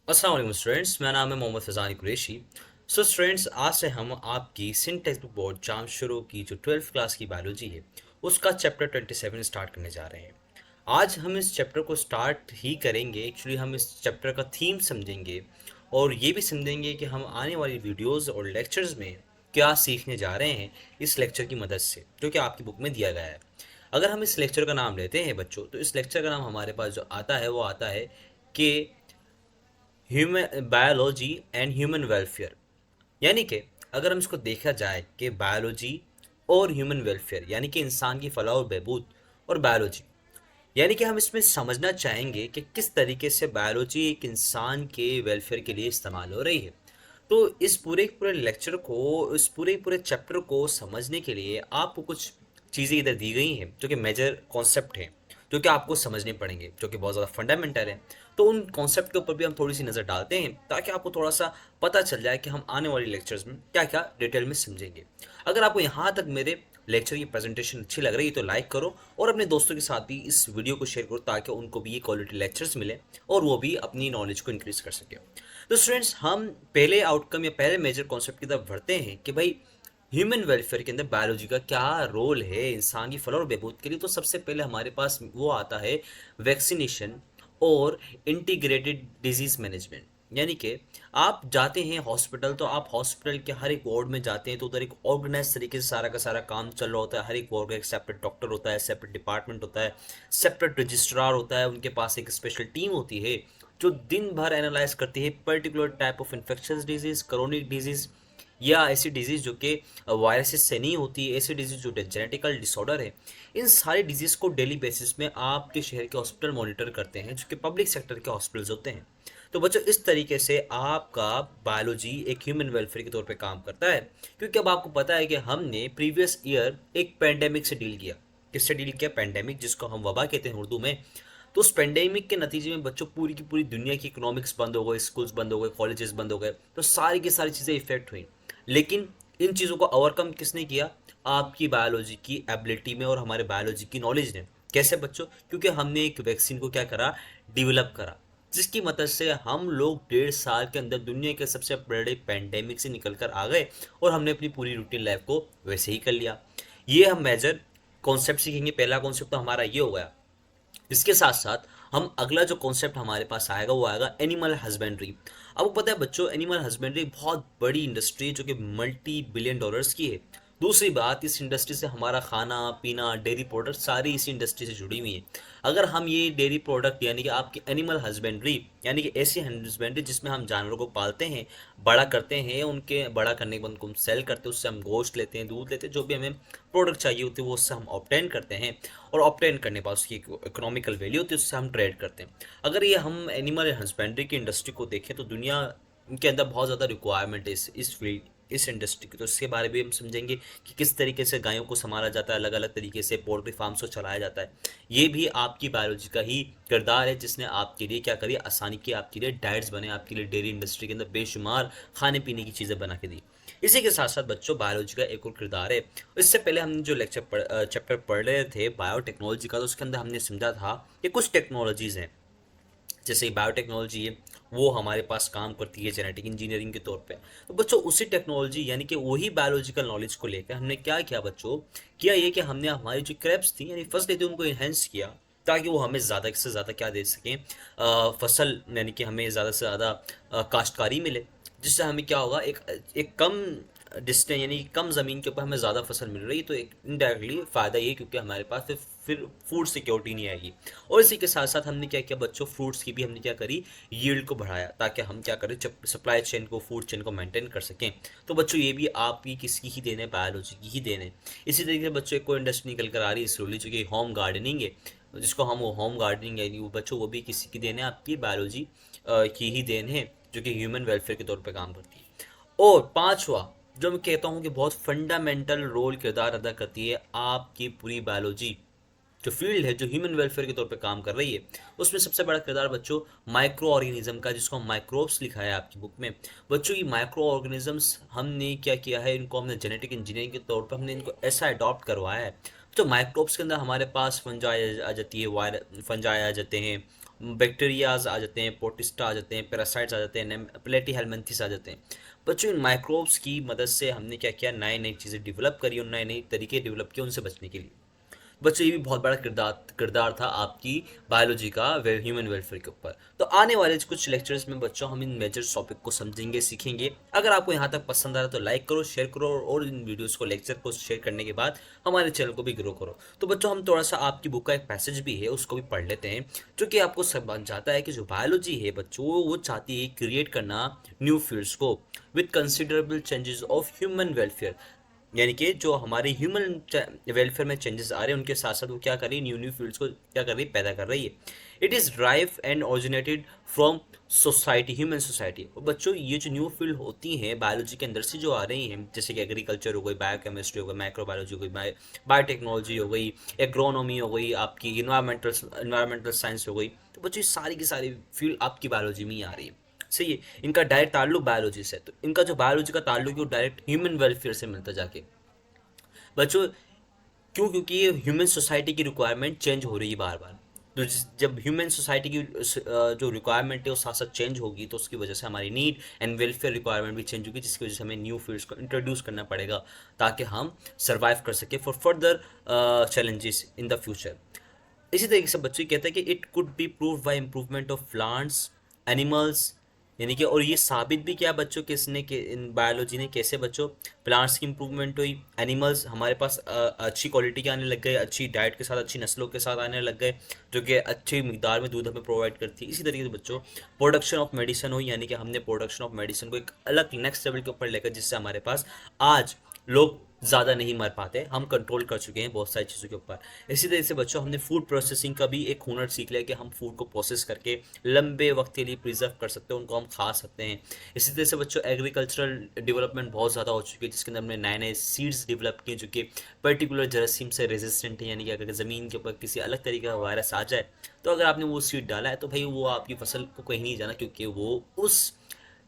अस्सलाम वालेकुम स्टूडेंट्स, मेरा नाम है मोहम्मद फैज़ानी कुरैशी। सो स्टूडेंट्स, आज से हम आपकी सिंध टेक्स्ट बुक बोर्ड जाम शुरू की जो 12th क्लास की बायोलॉजी है उसका चैप्टर 27 स्टार्ट करने जा रहे हैं। आज हम इस चैप्टर को स्टार्ट ही करेंगे। एक्चुअली हम इस चैप्टर का थीम समझेंगे और ये भी समझेंगे कि हम आने वाली वीडियोज़ और लेक्चर्स में क्या सीखने जा रहे हैं इस लेक्चर की मदद से, जो कि आपकी बुक में दिया गया है। अगर हम इस लेक्चर का नाम लेते हैं बच्चों, तो इस लेक्चर का नाम हमारे पास जो आता है वो आता है कि human biology and human welfare. यानी कि अगर हम इसको देखा जाए कि बायोलॉजी और ह्यूमन वेलफेयर यानी कि इंसान की फलाह और बहबूद, और बायोलॉजी यानी कि हम इसमें समझना चाहेंगे कि किस तरीके से बायोलॉजी एक इंसान के वेलफेयर के लिए इस्तेमाल हो रही है। तो इस पूरे पूरे लेक्चर को, इस पूरे पूरे चैप्टर को समझने के लिए आपको कुछ चीज़ें इधर दी गई हैं जो कि मेजर कॉन्सेप्ट हैं, जो कि आपको समझने पड़ेंगे, जो कि बहुत ज़्यादा फंडामेंटल है। तो उन कॉन्सेप्ट के ऊपर भी हम थोड़ी सी नज़र डालते हैं ताकि आपको थोड़ा सा पता चल जाए कि हम आने वाली लेक्चर्स में क्या क्या डिटेल में समझेंगे। अगर आपको यहाँ तक मेरे लेक्चर की प्रेजेंटेशन अच्छी लग रही है तो लाइक करो और अपने दोस्तों के साथ भी इस वीडियो को शेयर करो ताकि उनको भी ये क्वालिटी लेक्चर्स मिले और वो भी अपनी नॉलेज को इंक्रीज कर सके। तो स्टूडेंट्स, हम पहले आउटकम या पहले मेजर कॉन्सेप्ट की तरफ बढ़ते हैं कि भाई ह्यूमन वेलफेयर के अंदर बायोलॉजी का क्या रोल है इंसान की फलाह और बहबूद के लिए। तो सबसे पहले हमारे पास वो आता है वैक्सीनेशन और इंटीग्रेटेड डिजीज मैनेजमेंट। यानी कि आप जाते हैं हॉस्पिटल, तो आप हॉस्पिटल के हर एक वार्ड में जाते हैं तो उधर एक ऑर्गेनाइज तरीके से सारा का सारा काम चल रहा होता है। हर एक वार्ड का एक सेपरेट डॉक्टर होता है, सेपरेट डिपार्टमेंट होता है, सेपरेट रजिस्ट्रार होता है, उनके पास एक स्पेशल टीम होती है जो दिन भर एनालाइज करती है particular type of infectious disease, chronic disease या ऐसी डिजीज जो कि वायरसेस से नहीं होती, ऐसी डिजीज जो जेनेटिकल डिसऑर्डर है। इन सारी डिजीज को डेली बेसिस में आपके शहर के हॉस्पिटल मॉनिटर करते हैं जो कि पब्लिक सेक्टर के हॉस्पिटल्स होते हैं। तो बच्चों, इस तरीके से आपका बायोलॉजी एक ह्यूमन वेलफेयर के तौर पे काम करता है, क्योंकि अब आपको पता है कि हमने प्रीवियस ईयर एक पेंडेमिक से डील किया। किससे डील किया? पेंडेमिक, जिसको हम वबा कहते हैं उर्दू में। तो उस पेंडेमिक के नतीजे में बच्चों पूरी की पूरी दुनिया की इकोनॉमिक्स बंद हो गए, स्कूल्स बंद हो गए, कॉलेजेस बंद हो गए, तो सारी की सारी चीज़ें इफेक्ट हुई। लेकिन इन चीज़ों को ओवरकम किसने किया? आपकी बायोलॉजी की एबिलिटी में और हमारे बायोलॉजी की नॉलेज ने। कैसे बच्चों? क्योंकि हमने एक वैक्सीन को क्या करा, डेवलप करा, जिसकी मदद से हम लोग 1.5 साल के अंदर दुनिया के सबसे बड़े पैंडेमिक से निकल कर आ गए और हमने अपनी पूरी रूटीन लाइफ को वैसे ही कर लिया। ये हम मेजर कॉन्सेप्ट सीखेंगे। पहला कॉन्सेप्ट तो हमारा ये हो गया। इसके साथ साथ हम अगला जो कॉन्सेप्ट हमारे पास आएगा वो आएगा एनिमल हस्बेंड्री। आपको पता है बच्चों, एनिमल हस्बेंड्री बहुत बड़ी इंडस्ट्री है जो कि मल्टी बिलियन डॉलर्स की है। दूसरी बात, इस इंडस्ट्री से हमारा खाना पीना, डेयरी प्रोडक्ट सारी इसी इंडस्ट्री से जुड़ी हुई है। अगर हम ये डेयरी प्रोडक्ट यानी कि आपकी एनिमल हस्बेंड्री यानी कि ऐसी हस्बेंड्री जिसमें हम जानवरों को पालते हैं, बड़ा करते हैं, उनके बड़ा करने के बाद उनको हम सेल करते हैं, उससे हम गोश्त लेते हैं, दूध लेते हैं, जो भी हमें प्रोडक्ट चाहिए होते हैं वो उससे हम ऑब्टेन करते हैं। और ऑब्टेन करने के बाद उसकी इकोनॉमिकल वैल्यू होती है, उससे हम ट्रेड करते हैं। अगर ये हम एनिमल हस्बेंड्री की इंडस्ट्री को देखें तो दुनिया के अंदर बहुत ज़्यादा रिक्वायरमेंट है इस फील्ड, इस इंडस्ट्री की। तो इसके बारे में हम समझेंगे कि किस तरीके से गायों को संभाला जाता है, अलग अलग तरीके से पोल्ट्री फार्म्स को चलाया जाता है। ये भी आपकी बायोलॉजी का ही किरदार है जिसने आपके लिए क्या करी, आसानी की, आपके लिए डाइट्स बने, आपके लिए डेयरी इंडस्ट्री के अंदर बेशुमार खाने पीने की चीज़ें बना के दी। इसी के साथ साथ बच्चों, बायोलॉजी का एक और किरदार है। इससे पहले हमने जो चैप्टर पढ़ रहे थे बायोटेक्नोलॉजी का, तो उसके अंदर हमने समझा था कि कुछ टेक्नोलॉजीज़ हैं, जैसे बायोटेक्नोलॉजी है वो हमारे पास काम करती है जेनेटिक इंजीनियरिंग के तौर पे। तो बच्चों, उसी टेक्नोलॉजी यानी कि वही बायोलॉजिकल नॉलेज को लेकर हमने क्या किया बच्चों, किया ये कि हमने हमारी जो क्रैप्स थी यानी फसल थी उनको इन्हेंस किया ताकि वो हमें ज़्यादा से ज़्यादा क्या दे सकें, फसल, यानी कि हमें ज़्यादा से ज़्यादा काश्तकारी मिले, जिससे हमें क्या होगा, एक एक कम डिस्टेंस यानी कम ज़मीन के ऊपर हमें ज़्यादा फसल मिल रही है। तो एक इनडायरेक्टली फ़ायदा ये, क्योंकि हमारे पास फिर फूड सिक्योरिटी नहीं आएगी। और इसी के साथ साथ हमने क्या किया बच्चों, फ्रूट्स की भी हमने क्या करी, यील्ड को बढ़ाया ताकि हम क्या करें, सप्लाई चेन को, फूड चेन को मेंटेन कर सकें। तो बच्चों, ये भी आपकी किसकी ही देन है, बायोलॉजी की ही देन है। इसी तरीके से बच्चों एक को इंडस्ट्री निकल कर आ रही है स्लोली, जो कि होम गार्डनिंग है, जिसको हम होम गार्डनिंग यानी वो बच्चों वो भी किसी की देन है, आपकी बायोलॉजी की ही देन है, जो कि ह्यूमन वेलफेयर के तौर पर काम करती है। और पांचवा, जो मैं कहता हूँ कि बहुत फंडामेंटल रोल किरदार अदा करती है आपकी पूरी बायोलॉजी जो फील्ड है, जो ह्यूमन वेलफेयर के तौर पे काम कर रही है, उसमें सबसे बड़ा किरदार बच्चों माइक्रो ऑर्गेनिज्म का, जिसको हम माइक्रोब्स लिखा है आपकी बुक में। बच्चों, ये माइक्रो ऑर्गेनिजम्स हमने क्या किया है, इनको हमने जेनेटिक इंजीनियरिंग के तौर पर हमने इनको ऐसा अडॉप्ट करवाया है। तो माइक्रोब्स के अंदर हमारे पास फंजाई आ जाती है, फंजाई आ जाते हैं, बैक्टीरियाज आ जाते हैं, पोटिस्टा आ जाते हैं, पैरासाइट्स आ जाते हैं, प्लेटी हेलमिंथेस आ जाते हैं। बच्चों इन माइक्रोब्स की मदद से हमने क्या किया, नई नई चीज़ें डेवलप करी और नए नए तरीके डेवलप किए उनसे बचने के लिए। बच्चों ये भी बहुत बड़ा किरदार किरदार था आपकी बायोलॉजी का ह्यूमन वेलफेयर के ऊपर। तो आने वाले कुछ लेक्चर्स में बच्चों हम इन मेजर टॉपिक को समझेंगे, सीखेंगे। अगर आपको यहाँ तक पसंद आ रहा है तो लाइक करो, शेयर करो, और इन वीडियोस को, लेक्चर को शेयर करने के बाद हमारे चैनल को भी ग्रो करो। तो बच्चों हम थोड़ा सा आपकी बुक का एक पैसेज भी है उसको भी पढ़ लेते हैं, जो कि आपको समझाता है कि जो बायोलॉजी है बच्चों वो चाहती है क्रिएट करना न्यू फील्ड्स को with considerable changes of human welfare. यानी कि जो हमारे ह्यूमन वेलफेयर में चेंजेस आ रहे हैं उनके साथ साथ वो क्या कर रही है, न्यू न्यू फील्ड्स को क्या कर रही है, पैदा कर रही है। It is drive and originated from society, human society. और बच्चों ये जो न्यू फील्ड होती हैं बायोलॉजी के अंदर से जो आ रही हैं, जैसे कि एग्रीकल्चर हो गई, बायोकेमिस्ट्री हो गई, माइक्रोबायोलॉजी हो गई, बायोटेक्नोलॉजी हो गई, एग्रोनॉमी हो गई, आपकी इन्वायरमेंटल साइंस हो गई, तो बच्चों ये सारी की सारी फील्ड आपकी बायोलॉजी में ही आ रही है। सही है, इनका डायरेक्ट ताल्लुक बायोलॉजी से, तो इनका जो बायोलॉजी का ताल्लुक है वो डायरेक्ट ह्यूमन वेलफेयर से मिलता जाके। बच्चों क्यों, क्योंकि ये ह्यूमन सोसाइटी की रिक्वायरमेंट चेंज हो रही है बार बार। तो जब ह्यूमन सोसाइटी की जो रिक्वायरमेंट है वो साथ साथ चेंज होगी, तो उसकी वजह से हमारी नीड एंड वेलफेयर रिक्वायरमेंट भी चेंज होगी, जिसकी वजह से हमें न्यू फील्ड्स को इंट्रोड्यूस करना पड़ेगा ताकि हम सर्वाइव कर सकें for further challenges in the future. इसी तरीके से बच्चे कहते हैं कि it could be prove by improvement of plants, animals, यानी कि, और ये साबित भी किया बच्चों किसने, के इन बायोलॉजी ने, कैसे बच्चों, प्लांट्स की इंप्रूवमेंट हुई, एनिमल्स हमारे पास अच्छी क्वालिटी के आने लग गए, अच्छी डाइट के साथ, अच्छी नस्लों के साथ आने लग गए, जो कि अच्छी मिकदार में दूध हमें प्रोवाइड करती है। इसी तरीके से बच्चों प्रोडक्शन ऑफ मेडिसिन हुई, यानी कि हमने प्रोडक्शन ऑफ मेडिसिन को एक अलग नेक्स्ट लेवल के ऊपर लेकर, जिससे हमारे पास आज लोग ज़्यादा नहीं मर पाते, हम कंट्रोल कर चुके हैं बहुत सारी चीज़ों के ऊपर। इसी तरह से बच्चों हमने फूड प्रोसेसिंग का भी एक हुनर सीख लिया कि हम फूड को प्रोसेस करके लंबे वक्त के लिए प्रिजर्व कर सकते हैं, उनको हम खा सकते हैं। इसी तरह से बच्चों एग्रीकल्चरल डेवलपमेंट बहुत ज़्यादा हो चुकी है, जिसके अंदर हमने नए नए सीड्स डेवलप किए जो कि पर्टिकुलर जरासीम से रेजिस्टेंट है, यानी कि अगर ज़मीन के ऊपर किसी अलग तरीके का वायरस आ जाए तो अगर आपने वो सीड डाला है तो भाई वो आपकी फसल को कहीं नहीं जाना, क्योंकि वो उस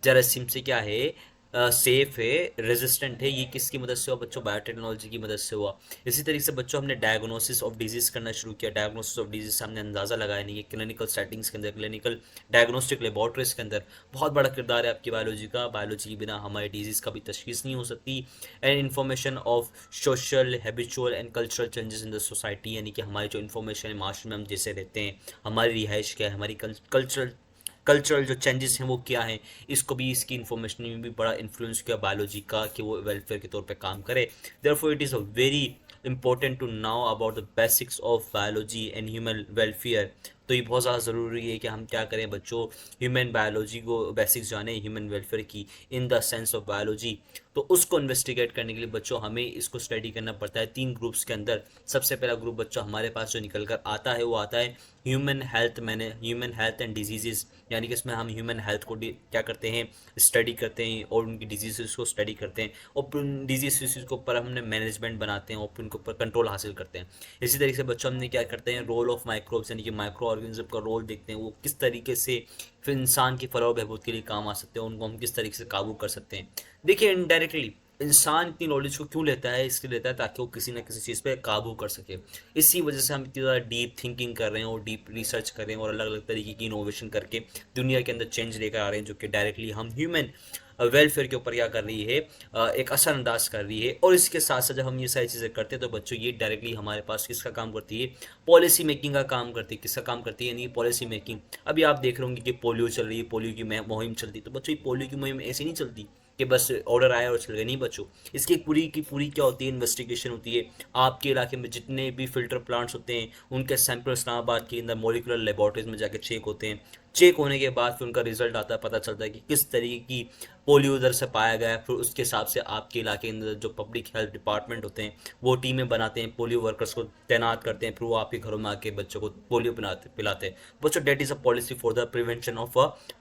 जरासीम से क्या है, सेफ है, रेजिस्टेंट है। ये किसकी मदद से हुआ बच्चों, बायोटेक्नोलॉजी की मदद से हुआ। इसी तरीके से बच्चों हमने डायग्नोसिस ऑफ डिजीज़ करना शुरू किया। डायग्नोसिस ऑफ डिजीज़ से हमने अंदाज़ा लगाया नहीं कि क्लिनिकल सेटिंग्स के अंदर, क्लिनिकल डायग्नोस्टिक लेबॉर्ट्रीज के अंदर बहुत बड़ा किरदार है आपकी बायोलॉजी का। बायोलॉजी के बिना हमारी डिजीज़ का भी तशखीस नहीं हो सकती। And information of social, habitual and cultural changes in the society, यानी कि हमारी जो इन्फॉर्मेशन है माशरे में हम जैसे रहते हैं, हमारी रिहाइश क्या है, हमारी कल्चरल जो चेंजेस हैं वो क्या हैं, इसको भी, इसकी इन्फॉर्मेशन में भी बड़ा इन्फ्लुएंस किया बायोलॉजी का कि वो वेलफेयर के तौर पे काम करे। Therefore it is a very important to know about the basics of biology and human welfare. तो ये बहुत ज़्यादा ज़रूरी है कि हम क्या करें बच्चों, ह्यूमन बायोलॉजी को बेसिक्स जाने, ह्यूमन वेलफेयर की in the sense of biology. तो उसको इन्वेस्टिगेट करने के लिए बच्चों हमें इसको स्टडी करना पड़ता है 3 ग्रुप्स के अंदर। सबसे पहला ग्रुप बच्चों हमारे पास जो निकल कर आता है वो आता है ह्यूमन हेल्थ एंड डिजीज़, यानी कि इसमें हम ह्यूमन हेल्थ को क्या करते हैं, स्टडी करते हैं और उनकी डिजीज़ को स्टडी करते हैं, और उन डिजीज़ के ऊपर हमने मैनेजमेंट बनाते हैं और उनके ऊपर कंट्रोल हासिल करते हैं। इसी तरीके से बच्चों हमने क्या करते हैं, रोल ऑफ माइक्रोब्स, यानी कि माइक्रो ऑर्गेनिज्म का रोल देखते हैं, वो किस तरीके से फिर इंसान की फलाह बहबूद के लिए काम आ सकते हैं, उनको हम किस तरीके से काबू कर सकते हैं। देखिए इनडायरेक्टली इंसान इतनी नॉलेज को क्यों लेता है, इसलिए लेता है ताकि वो किसी ना किसी चीज़ पे काबू कर सके। इसी वजह से हम इतनी ज़्यादा डीप थिंकिंग कर रहे हैं और डीप रिसर्च कर रहे हैं और अलग अलग तरीके की इनोवेशन करके दुनिया के अंदर चेंज लेकर आ रहे हैं, जो कि डायरेक्टली हम ह्यूमन वेलफेयर के ऊपर क्या कर रही है, एक असरअंदाज कर रही है। और इसके साथ साथ जब हम ये सारी चीज़ें करते हैं तो बच्चों ये डायरेक्टली हमारे पास किसका काम करती है, पॉलिसी मेकिंग का काम करती है। किसका काम करती है, यानी पॉलिसी मेकिंग। अभी आप देख रहे होंगे कि पोलियो चल रही है, पोलियो की मुहिम चलती है, तो बच्चों ये पोलियो की मुहिम ऐसी नहीं चलती कि बस ऑर्डर आया और चल गए, नहीं बच्चों। इसकी पूरी की पूरी क्या होती है, इन्वेस्टिगेशन होती है। आपके इलाके में जितने भी फिल्टर प्लांट्स होते हैं उनके सैंपल इस्लामाबाद के अंदर मॉलिकुलर लेबॉर्टरीज में जाकर चेक होते हैं। चेक होने के बाद फिर उनका रिजल्ट आता है, पता चलता है कि किस तरीके की पोलियो उधर से पाया गया है। फिर उसके हिसाब से आपके इलाके के अंदर जो पब्लिक हेल्थ डिपार्टमेंट होते हैं वो टीमें बनाते हैं, पोलियो वर्कर्स को तैनात करते हैं, फिर वो आपके घरों में आके बच्चों को पोलियो पिलाते हैं। बच्चों that is a policy for the prevention of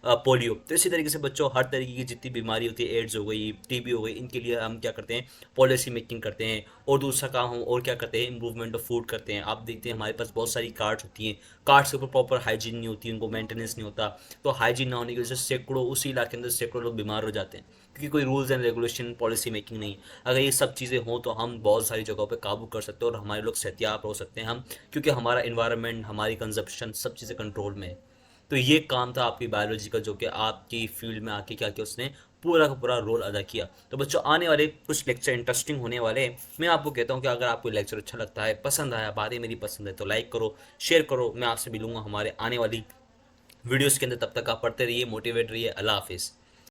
polio. तो इसी तरीके से बच्चों हर तरीके की जितनी बीमारी होती है, एड्स हो गई, टीबी हो गई, इनके लिए हम क्या करते हैं, पॉलिसी मेकिंग करते हैं। और दूसरा काम हम और क्या करते हैं, इम्प्रूवमेंट ऑफ फूड करते हैं। आप देखते हैं हमारे पास बहुत सारी कार्ड्स होती हैं, कार्ड्स के ऊपर प्रॉपर हाइजीन नहीं होती, उनको मेंटेनेंस नहीं होता, तो हाइजीन ना होने की वजह से सैकड़ों, उसी इलाके के अंदर सैकड़ों लोग बीमार हो जाते हैं, क्योंकि कोई rules and regulation, policy making नहीं। अगर ये सब चीज़ें हों तो हम बहुत सारी जगहों पे काबू कर सकते हैं और हमारे लोग सेहतियाब हो सकते हैं हम, क्योंकि हमारा इन्वायरमेंट, हमारी कंजप्शन, सब चीज़ें कंट्रोल में है। तो ये काम था आपकी बायोलॉजी का, जो कि आपकी फील्ड में आके क्या किया उसने, पूरा का पूरा रोल अदा किया। तो बच्चों आने वाले कुछ लेक्चर इंटरेस्टिंग होने वाले हैं। मैं आपको कहता हूँ कि अगर आपको लेक्चर अच्छा लगता है, पसंद आया, बातें मेरी पसंद है, तो लाइक करो, शेयर करो। मैं आपसे मिलूंगा हमारे आने वाली वीडियोस के अंदर। तब तक आप पढ़ते रहिए, मोटिवेट रहिए। अल्लाह हाफिज़।